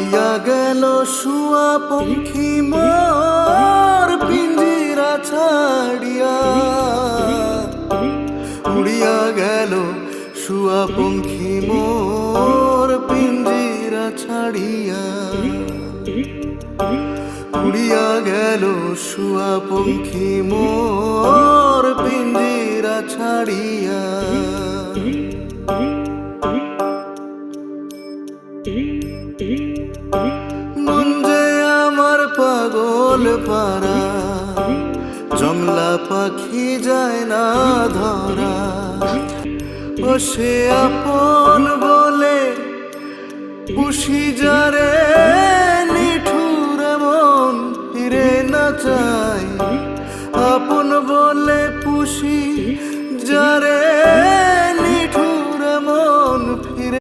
উড়িয়া গেল শুয়া পঙ্খী মোর পিঞ্জিরা ছাড়িয়া, উড়িয়া গেল শুয়া পঙ্খী মোর পিঞ্জিরা ছাড়িয়া, উড়িয়া গেল শুয়া পঙ্খী মোর পিঞ্জিরা ছাড়িয়া। মন যে আমার পাগল পারা, জংলা পাখি যায় না ধরা, ও সে আপন বলে পুষি যারে